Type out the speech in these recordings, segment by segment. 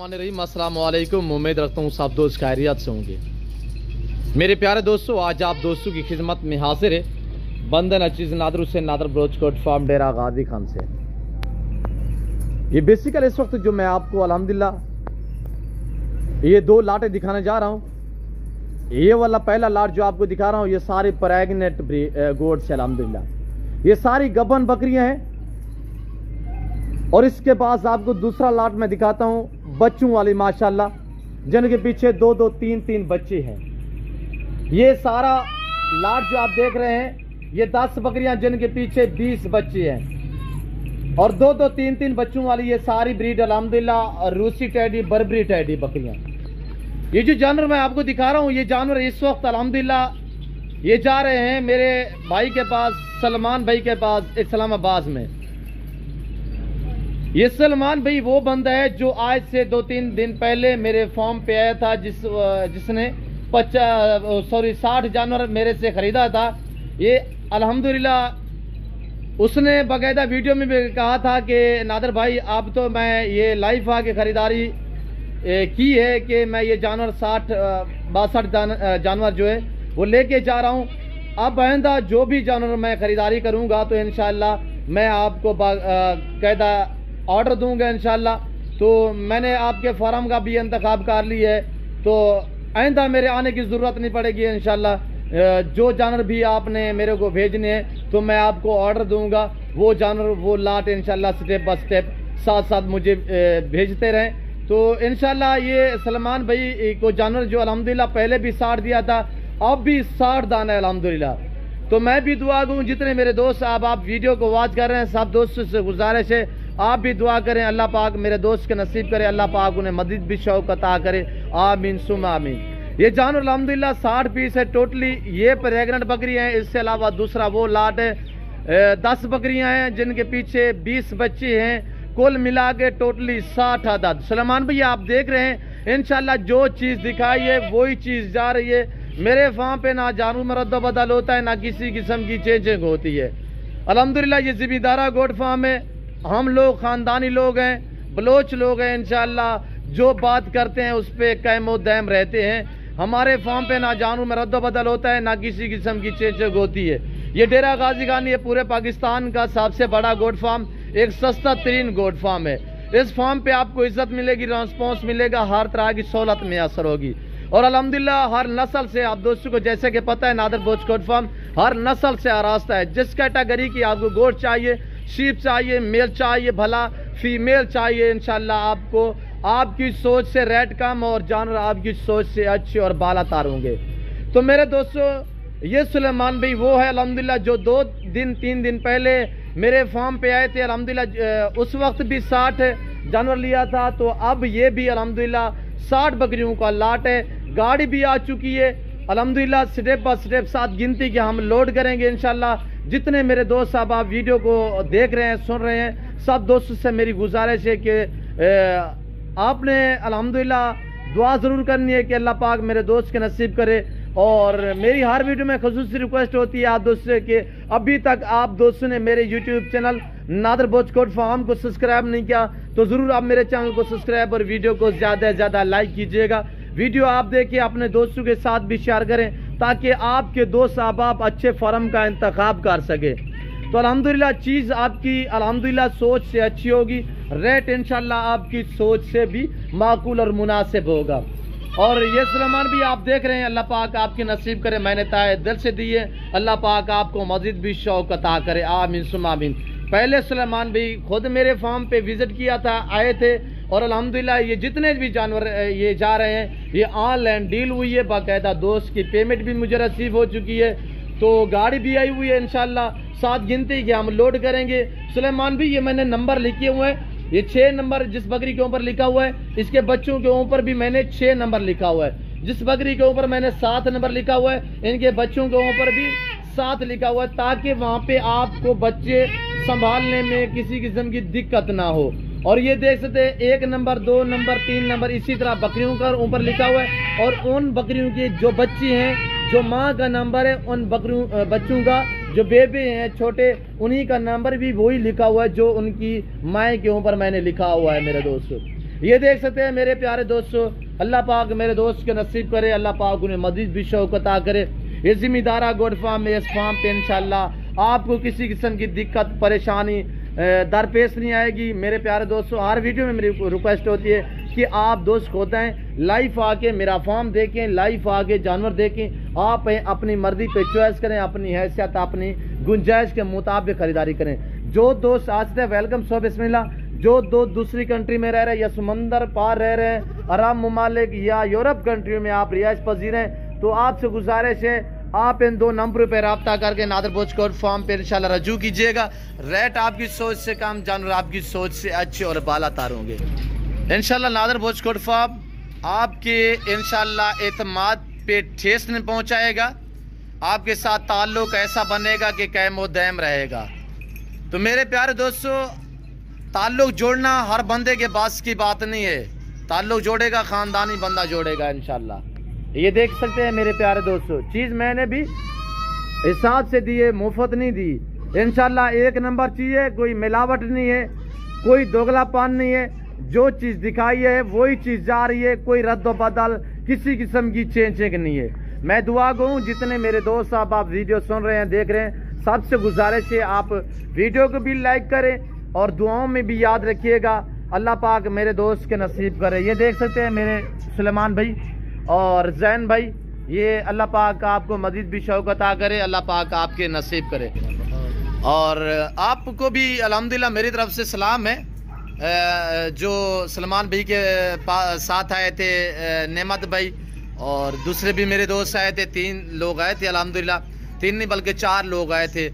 अस्सलाम वालेकुम। उम्मीद रखता हूँ सब दोस्त खैरियत से होंगे। मेरे प्यारे दोस्तों, आज आप दोस्तों की खिदमत में हाजिर है बंदन अचीज़ नादर हुसैन नादर ब्रोचकोट फार्म डेरा गाजी खान से। ये बेसिकल इस वक्त जो मैं आपको अल्हम्दुलिल्लाह ये दो लाटे दिखाने जा रहा हूँ। ये वाला पहला लाट जो आपको दिखा रहा हूँ, ये सारे प्रेग्नेंट गोड्स है अल्हम्दुलिल्लाह। ये सारी गबन बकरियां हैं। और इसके पास आपको दूसरा लाट मैं दिखाता हूं, बच्चों वाली माशाल्लाह, जिनके पीछे दो दो तीन तीन बच्चे हैं। ये सारा लाट जो आप देख रहे हैं, ये 10 बकरियां जिनके पीछे 20 बच्चे हैं। और दो दो तीन तीन बच्चों वाली ये सारी ब्रीड अल्हम्दुलिल्लाह रूसी टैडी बर्बरी टैडी बकरियां। ये जो जानवर मैं आपको दिखा रहा हूं, ये जानवर इस वक्त अल्हम्दुलिल्लाह ये जा रहे हैं मेरे भाई के पास, सलमान भाई के पास इस्लामाबाद में। ये सलमान भाई वो बंदा है जो आज से 2-3 दिन पहले मेरे फार्म पे आया था, जिसने 60 जानवर मेरे से खरीदा था। ये अल्हम्दुलिल्लाह उसने बाकायदा वीडियो में भी कहा था कि नादर भाई अब तो मैं ये लाइव आके खरीदारी की है कि मैं ये जानवर 62 जानवर जो है वो लेके जा रहा हूँ। अब आइंदा जो भी जानवर मैं खरीदारी करूँगा तो इंशाल्लाह मैं आपको कायदा ऑर्डर दूंगा इंशाल्लाह। तो मैंने आपके फार्म का भी इंतखाब कर लिया है, तो आइंदा मेरे आने की ज़रूरत नहीं पड़ेगी इंशाल्लाह। जो जानवर भी आपने मेरे को भेजने हैं तो मैं आपको ऑर्डर दूंगा। वो जानवर वो लाट इंशाल्लाह स्टेप बाय स्टेप साथ साथ मुझे भेजते रहें। तो इंशाल्लाह ये सलमान भाई को जानवर जो अल्हम्दुलिल्लाह पहले भी 60 दिया था, अब भी 60 दाना है अल्हम्दुलिल्लाह। तो मैं भी दुआ दूँ, जितने मेरे दोस्त आप वीडियो को वॉच कर रहे हैं, सब दोस्तों से गुजारिश है आप भी दुआ करें, अल्लाह पाक मेरे दोस्त के नसीब करे, अल्लाह पाक उन्हें मज़ीद भी शौक अता करे, आमीन सुम आमीन। ये जानवर अल्हम्दुलिल्लाह 60 पीस है टोटली। ये प्रेग्नेंट बकरियां हैं। इससे अलावा दूसरा वो लाट है 10 बकरियां हैं जिनके पीछे 20 बच्चे हैं। कुल मिला के टोटली 60 आदद। सलमान भैया आप देख रहे हैं इंशाल्लाह जो चीज़ दिखाई है वही चीज़ जा रही है। मेरे फार्म पे ना जानवर में रद्द बदल होता है, ना किसी किस्म की चेंजिंग होती है अल्हम्दुलिल्लाह। ये ज़मींदारा गोट फार्म है। हम लोग ख़ानदानी लोग हैं, बलोच लोग हैं इंशाल्लाह। जो बात करते हैं उस पर कायम दायम रहते हैं। हमारे फार्म पे ना जानवर में रद्द बदल होता है, ना किसी किस्म की चेंजिंग होती है। ये डेरा गाजी खान ये पूरे पाकिस्तान का सबसे बड़ा गोट फार्म, एक सस्ता तरीन गोट फार्म है। इस फार्म पे आपको इज्जत मिलेगी, रिस्पॉन्स मिलेगा, हर तरह की सहूलत मैसर होगी। और अल्हम्दुलिल्लाह हर नस्ल से आप दोस्तों को जैसे कि पता है नादर ब्रोचकोट फार्म हर नस्ल से आरास्ता है। जिस कैटेगरी की आपको गोट चाहिए, शीप चाहिए, मेल चाहिए, भला फीमेल चाहिए, इंशाल्लाह आपको आपकी सोच से रेट कम और जानवर आपकी सोच से अच्छे और बाला तार होंगे। तो मेरे दोस्तों, ये सुलेमान भाई वो है अल्हम्दुलिल्लाह जो 2-3 दिन पहले मेरे फार्म पे आए थे अल्हम्दुलिल्लाह। उस वक्त भी 60 जानवर लिया था, तो अब ये भी अल्हम्दुलिल्लाह 60 बकरियों का लाट है। गाड़ी भी आ चुकी है अल्हम्दुलिल्लाह। स्टेप बाय स्टेप साथ गिनती के हम लोड करेंगे इंशाल्लाह। जितने मेरे दोस्त साहब आप वीडियो को देख रहे हैं, सुन रहे हैं, सब दोस्तों से मेरी गुजारिश है कि आपने अल्हम्दुलिल्लाह दुआ ज़रूर करनी है कि अल्लाह पाक मेरे दोस्त के नसीब करे। और मेरी हर वीडियो में ख़ुसूसी रिक्वेस्ट होती है आप दोस्तों से कि अभी तक आप दोस्तों ने मेरे यूट्यूब चैनल नादर ब्रोचकोट फार्म को सब्सक्राइब नहीं किया तो ज़रूर आप मेरे चैनल को सब्सक्राइब और वीडियो को ज़्यादा से ज़्यादा लाइक कीजिएगा। वीडियो आप देखिए, अपने दोस्तों के साथ भी शेयर करें ताकि आपके दोस्त आप अच्छे फार्म का इंतखाब कर सके। तो अल्हम्दुलिल्लाह चीज़ आपकी अल्हम्दुलिल्लाह सोच से अच्छी होगी, रेट इंशाल्लाह आपकी सोच से भी माकूल और मुनासिब होगा। और ये सलमान भी आप देख रहे हैं, अल्लाह पाक आपके नसीब करे, मैंने ताए दिल से दिए, अल्लाह पाक आपको मज़ीद भी शौक अता करे, आमीन सुम आमीन। पहले सलमान भाई खुद मेरे फार्म पे विज़िट किया था, आए थे, और अल्हम्दुलिल्लाह ये जितने भी जानवर ये जा रहे हैं ये ऑनलाइन डील हुई है। बाकायदा दोस्त की पेमेंट भी मुझे रिसीव हो चुकी है, तो गाड़ी भी आई हुई है इंशाल्लाह। साथ गिनती के हम लोड करेंगे। सुलेमान भी ये मैंने नंबर लिखे हुए हैं, ये 6 नंबर जिस बकरी के ऊपर लिखा हुआ है, इसके बच्चों के ऊपर भी मैंने 6 नंबर लिखा हुआ है। जिस बकरी के ऊपर मैंने 7 नंबर लिखा हुआ है, इनके बच्चों के ऊपर भी 7 लिखा हुआ है, ताकि वहाँ पे आपको बच्चे संभालने में किसी किस्म की दिक्कत ना हो। और ये देख सकते हैं 1 नंबर 2 नंबर 3 नंबर इसी तरह बकरियों का ऊपर लिखा हुआ है। और उन बकरियों के जो बच्चे हैं, जो माँ का नंबर है, उन बच्चों का जो बेबे हैं छोटे, उन्हीं का नंबर भी वही लिखा हुआ है जो उनकी माँ के ऊपर मैंने लिखा हुआ है मेरे दोस्तों। ये देख सकते हैं मेरे प्यारे दोस्तों, अल्लाह पाक मेरे दोस्त के नसीब करे, अल्लाह पाक उन्हें मजीद भी शौक अता करे। ये जिम्मेदारा गोट फार्म में, इस फार्म पे इंशाल्लाह आपको किसी किस्म की दिक्कत परेशानी दरपेश नहीं आएगी। मेरे प्यारे दोस्तों, हर वीडियो में मेरी रिक्वेस्ट होती है कि आप दोस्त होते हैं लाइव आके मेरा फार्म देखें, लाइव आके जानवर देखें, आप अपनी मर्जी पे चॉइस करें, अपनी हैसियत अपनी गुंजाइश के मुताबिक खरीदारी करें। जो दोस्त आज से वेलकम सो बिस्मिल्लाह, जो दोस्त दूसरी कंट्री में रह रहे हैं या समंदर पार रह रहे हैं, अरब ममालिक या यूरोप कंट्री में आप रिहाइश पजीर हैं, तो आपसे गुजारिश है आप इन 2 नंबरों पर रब्ता करके नादर बोच गोट फार्म पे इंशाल्लाह रजू कीजिएगा। रेट आपकी सोच से कम, जानवर आपकी सोच से अच्छे और बाला तार होंगे इंशाल्लाह। नादर बोच गोट फार्म आपके इंशाल्लाह एतमाद पे ठेस नहीं पहुंचाएगा, आपके साथ ताल्लुक ऐसा बनेगा कि कैम व दैम रहेगा। तो मेरे प्यारे दोस्तों, ताल्लुक जोड़ना हर बंदे के बास की बात नहीं है, ताल्लुक जोड़ेगा ख़ानदानी बंदा जोड़ेगा इंशाल्लाह। ये देख सकते हैं मेरे प्यारे दोस्तों, चीज़ मैंने भी हिसाब से दी है, मुफ्त नहीं दी इंशाल्लाह। 1 नंबर चीज़ है, कोई मिलावट नहीं है, कोई दोगलापन नहीं है। जो चीज़ दिखाई है वही चीज़ जा रही है, कोई रद्द बदल किसी किस्म की चेंजिंग नहीं है। मैं दुआ गो हूँ जितने मेरे दोस्त साहब आप वीडियो सुन रहे हैं, देख रहे हैं, सबसे गुजारिश है आप वीडियो को भी लाइक करें और दुआओं में भी याद रखिएगा। अल्लाह पाक मेरे दोस्त के नसीब करे। ये देख सकते हैं मेरे सुलेमान भाई और जैन भाई, ये अल्लाह पाक आपको मजीद भी शौक अता करे, अल्लाह पाक आपके नसीब करे। और आपको भी अल्हम्दुलिल्लाह मेरी तरफ से सलाम है। जो सलमान भाई के साथ आए थे नेमत भाई और दूसरे भी मेरे दोस्त आए थे, 3 लोग आए थे अल्हम्दुलिल्लाह, 3 नहीं बल्कि 4 लोग आए थे।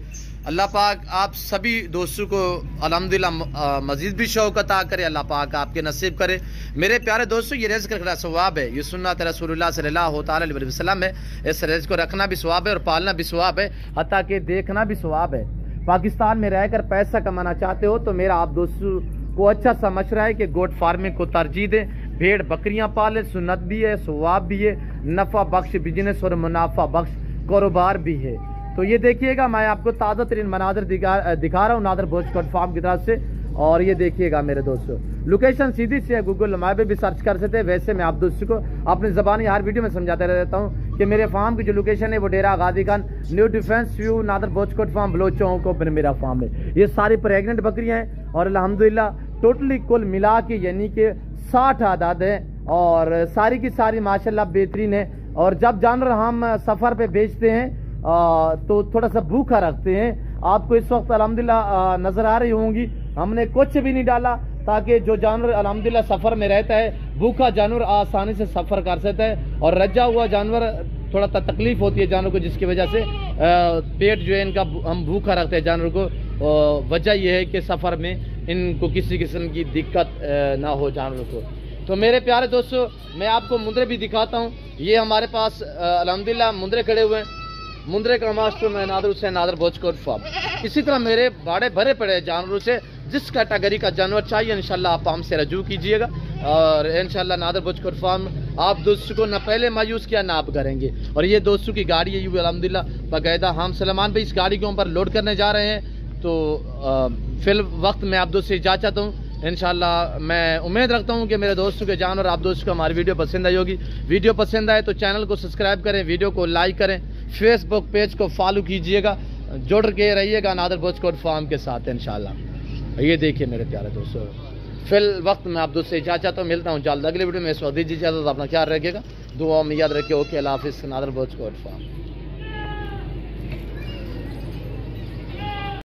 अल्लाह पाक आप सभी दोस्तों को अल्हम्दुलिल्लाह मजीद भी शौक अता करे, अल्लाह पाक आपके नसीब करे। मेरे प्यारे दोस्तों, ये रिज़्क़ का सवाब है, ये सुन्नत रसूलुल्लाह सल्लल्लाहु अलैहि वसल्लम है। इस रिज़्क़ को रखना भी सवाब है और पालना भी सवाब है, हत्ता कि देखना भी सवाब है। पाकिस्तान में रहकर पैसा कमाना चाहते हो तो मेरा आप दोस्तों को अच्छा समझ रहा है कि गोट फार्मिंग को तरजीह दें, भेड़ बकरियां पाले, सुन्नत भी है, सवाब भी है, नफ़ा बख्श बिजनेस और मुनाफा बख्श कारोबार भी है। तो ये देखिएगा, मैं आपको ताज़ा तरीन मनाजर दिखा रहा हूँ नादर बोच गोट फार्म की तरफ से। और ये देखिएगा मेरे दोस्तों, लोकेशन सीधी सी है, गूगल मैप पे भी सर्च कर सकते हैं। वैसे मैं आप दोस्तों को अपनी ज़बानी हर वीडियो में समझाते रहता हूँ कि मेरे फार्म की जो लोकेशन है वो Dera Ghazi Khan, new defence view, Nadir Boch goat farm, बलोचों को मेरा फार्म है। ये सारी प्रेगनेंट बकरियाँ हैं और अल्हम्दुलिल्लाह टोटली कुल मिला के यानी कि 60 आदाद है और सारी की सारी माशाल्लाह बेहतरीन है। और जब जानवर हम सफ़र पे बेचते हैं तो थोड़ा सा भूखा रखते हैं। आपको इस वक्त अल्हम्दुलिल्लाह नज़र आ रही होंगी, हमने कुछ भी नहीं डाला ताकि जो जानवर अल्हम्दुलिल्लाह सफ़र में रहता है, भूखा जानवर आसानी से सफ़र कर सकता है और रजा हुआ जानवर थोड़ा तकलीफ होती है जानवर को, जिसकी वजह से पेट जो है इनका हम भूखा रखते हैं जानवर को। वजह यह है कि सफ़र में इनको किसी किस्म की दिक्कत ना हो जानवर को। तो मेरे प्यारे दोस्तों, मैं आपको मुंदरे भी दिखाता हूँ। ये हमारे पास अल्हम्दुलिल्लाह मुंदरे खड़े हुए हैं, मुंदरे का मास्टर मैं नादर हुसैन, नादर बोच गोट फार्म। इसी तरह मेरे बाड़े भरे पड़े जानवरों से, जिस कैटेगरी का जानवर चाहिए इंशाल्लाह आप हमसे रजू कीजिएगा और इंशाल्लाह नादर बोच गोट फार्म आप दोस्तों को न पहले मायूस किया ना आप करेंगे। और ये दोस्तों की गाड़ी है, ये अल्हम्दुलिल्लाह बाकायदा हम सलमान भाई इस गाड़ी के ऊपर लोड करने जा रहे हैं। तो फिल वक्त मैं आप दोस्त से इजाज़त चाहता हूँ। इंशाल्लाह मैं उम्मीद रखता हूँ कि मेरे दोस्तों के जानवर आप दोस्तों को हमारी वीडियो पसंद आई होगी। वीडियो पसंद आए तो चैनल को सब्सक्राइब करें, वीडियो को लाइक करें, फेसबुक पेज को फॉलो कीजिएगा, जुड़ के रहिएगा नादर बोच गोट फार्म के साथ इंशाल्लाह। ये देखिए मेरे प्यारे दोस्तों, फिल वक्त मैं आप दोस्त से इजाज़त चाहता हूँ। मिलता हूँ जल्द अगले वीडियो में। इस वक्त दीजिए इजाज़त, अपना ख्याल रखिएगा, दुआ में याद रखिए। ओके, अल्लाह हाफिज़, नादर बोच गोट फार्म।